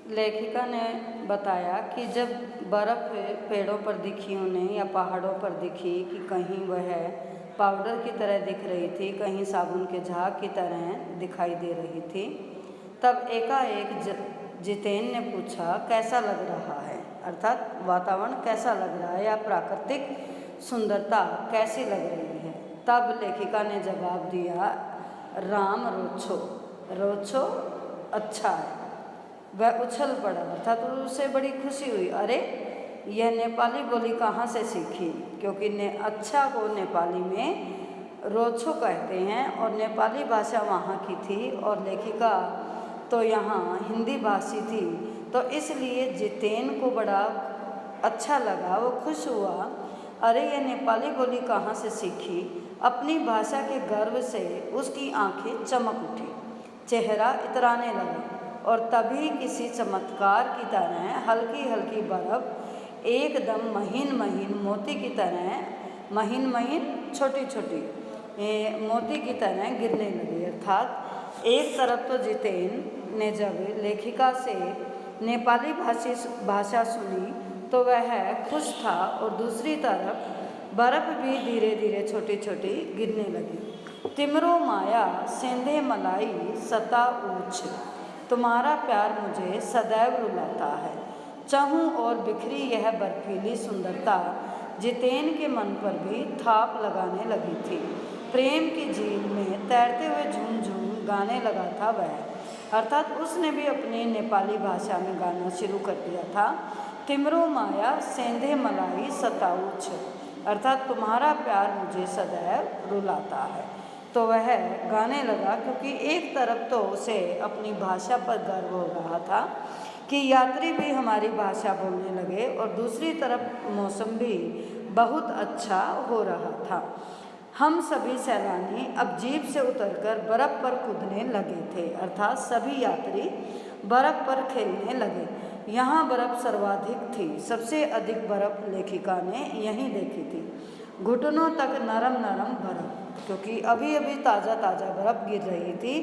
लेखिका ने बताया कि जब बर्फ़ पेड़ों पर दिखी उन्हें या पहाड़ों पर दिखी कि कहीं वह पाउडर की तरह दिख रही थी, कहीं साबुन के झाग की तरह दिखाई दे रही थी, तब एकाएक जितेन ने पूछा, कैसा लग रहा है? अर्थात वातावरण कैसा लग रहा है या प्राकृतिक सुंदरता कैसी लग रही है? तब लेखिका ने जवाब दिया, राम रोचो, रोचो अच्छा है। वह उछल पड़ा, अर्थात तो उसे बड़ी खुशी हुई। अरे, यह नेपाली बोली कहाँ से सीखी? क्योंकि अच्छा को नेपाली में रोचो कहते हैं और नेपाली भाषा वहाँ की थी और लेखिका तो यहाँ हिंदी भाषी थी, तो इसलिए जितेन को बड़ा अच्छा लगा, वो खुश हुआ। अरे, यह नेपाली बोली कहाँ से सीखी? अपनी भाषा के गर्व से उसकी आंखें चमक उठी, चेहरा इतराने लगा और तभी किसी चमत्कार की तरह हल्की हल्की बर्फ एकदम महीन महीन मोती की तरह, महीन महीन छोटी छोटी मोती की तरह गिरने लगी। अर्थात एक तरफ तो जितेन ने जब लेखिका से नेपाली भाषा सुनी तो वह खुश था और दूसरी तरफ बर्फ भी धीरे धीरे छोटी छोटी गिरने लगी। तिमरो माया सेंधे मलाई सता ऊँच, तुम्हारा प्यार मुझे सदैव रुलाता है। चाहूँ और बिखरी यह बर्फीली सुंदरता जितेन के मन पर भी थाप लगाने लगी थी। प्रेम की झील में तैरते हुए झूम झूम गाने लगा था वह, अर्थात उसने भी अपनी नेपाली भाषा में गाना शुरू कर दिया था। तिमरो माया सेंधे मलाई सताऊछ, अर्थात तुम्हारा प्यार मुझे सदैव रुलाता है। तो वह गाने लगा क्योंकि एक तरफ तो उसे अपनी भाषा पर गर्व हो रहा था कि यात्री भी हमारी भाषा बोलने लगे और दूसरी तरफ मौसम भी बहुत अच्छा हो रहा था। हम सभी सैलानी अब जीप से उतरकर बर्फ़ पर कूदने लगे थे, अर्थात सभी यात्री बर्फ़ पर खेलने लगे। यहाँ बर्फ़ सर्वाधिक थी, सबसे अधिक बर्फ़ लेखिका ने यहीं देखी थी। घुटनों तक नरम नरम बर्फ़, क्योंकि अभी अभी ताज़ा ताज़ा बर्फ़ गिर रही थी,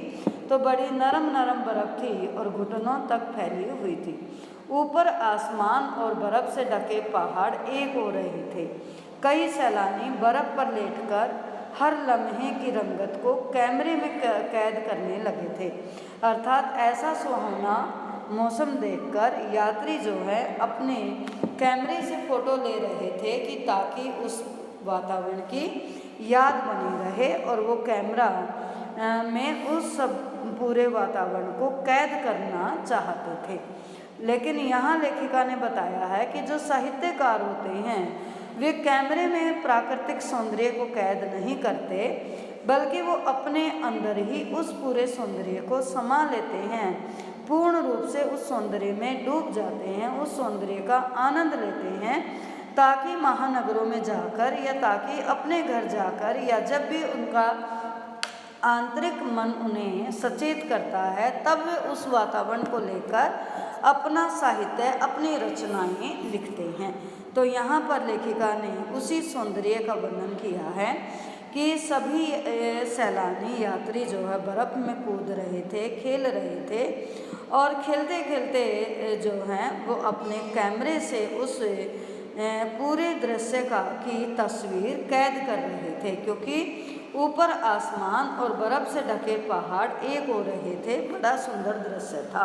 तो बड़ी नरम नरम बर्फ़ थी और घुटनों तक फैली हुई थी। ऊपर आसमान और बर्फ़ से ढके पहाड़ एक हो रहे थे। कई सैलानी बर्फ़ पर लेटकर हर लम्हे की रंगत को कैमरे में कैद करने लगे थे, अर्थात ऐसा सुहावना मौसम देखकर यात्री जो है अपने कैमरे से फ़ोटो ले रहे थे कि ताकि उस वातावरण की याद बनी रहे और वो कैमरा में उस सब पूरे वातावरण को कैद करना चाहते थे। लेकिन यहाँ लेखिका ने बताया है कि जो साहित्यकार होते हैं वे कैमरे में प्राकृतिक सौंदर्य को कैद नहीं करते, बल्कि वो अपने अंदर ही उस पूरे सौंदर्य को समा लेते हैं, पूर्ण रूप से उस सौंदर्य में डूब जाते हैं, उस सौंदर्य का आनंद लेते हैं, ताकि महानगरों में जाकर या ताकि अपने घर जाकर या जब भी उनका आंतरिक मन उन्हें सचेत करता है तब वे उस वातावरण को लेकर अपना साहित्य, अपनी रचनाएं लिखते हैं। तो यहाँ पर लेखिका ने उसी सौंदर्य का वर्णन किया है कि सभी सैलानी यात्री जो है बर्फ़ में कूद रहे थे, खेल रहे थे और खेलते खेलते जो हैं वो अपने कैमरे से उस पूरे दृश्य की तस्वीर कैद कर रहे थे, क्योंकि ऊपर आसमान और बर्फ़ से ढके पहाड़ एक हो रहे थे। बड़ा सुंदर दृश्य था।